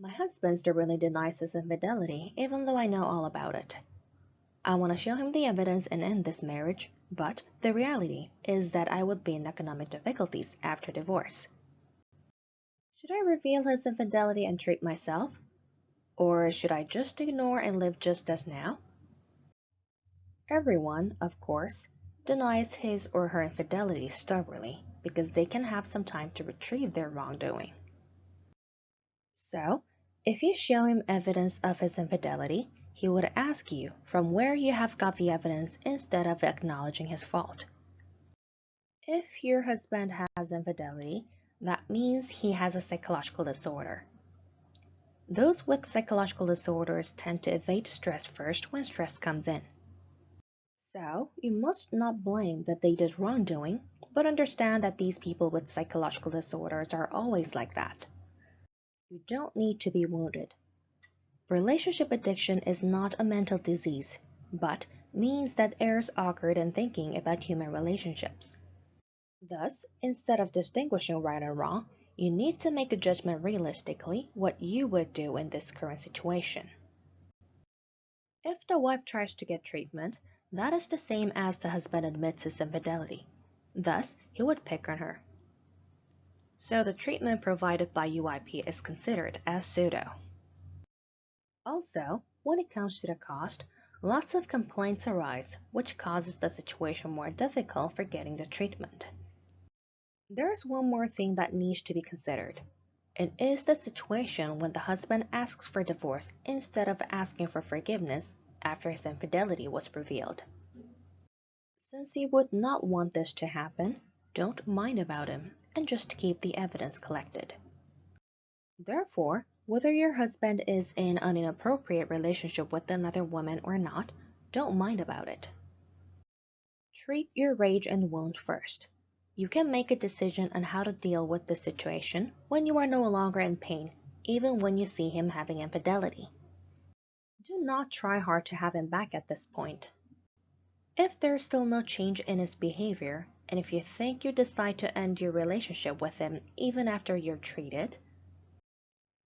My husband stubbornly denies his infidelity, even though I know all about it. I want to show him the evidence and end this marriage, but the reality is that I would be in economic difficulties after divorce. Should I reveal his infidelity and treat myself? Or should I just ignore and live just as now? Everyone, of course, denies his or her infidelity stubbornly because they can have some time to retrieve their wrongdoing. So, if you show him evidence of his infidelity, he would ask you from where you have got the evidence instead of acknowledging his fault. If your husband has infidelity, that means he has a psychological disorder. Those with psychological disorders tend to evade stress first when stress comes in. So, you must not blame that they did wrongdoing, but understand that these people with psychological disorders are always like that. You don't need to be wounded. Relationship addiction is not a mental disease, but means that errors occurred in thinking about human relationships. Thus, instead of distinguishing right and wrong, you need to make a judgment realistically what you would do in this current situation. If the wife tries to get treatment, that is the same as the husband admits his infidelity. Thus, he would pick on her. So the treatment provided by UIP is considered as pseudo. Also, when it comes to the cost, lots of complaints arise, which causes the situation more difficult for getting the treatment. There's one more thing that needs to be considered. It is the situation when the husband asks for divorce instead of asking for forgiveness after his infidelity was revealed. Since you would not want this to happen, don't mind about him and just keep the evidence collected. Therefore, whether your husband is in an inappropriate relationship with another woman or not, don't mind about it. Treat your rage and wound first. You can make a decision on how to deal with the situation when you are no longer in pain, even when you see him having infidelity. Do not try hard to have him back at this point. If there's still no change in his behavior, and if you think you decide to end your relationship with him even after you're treated,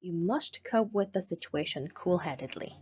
you must cope with the situation cool-headedly.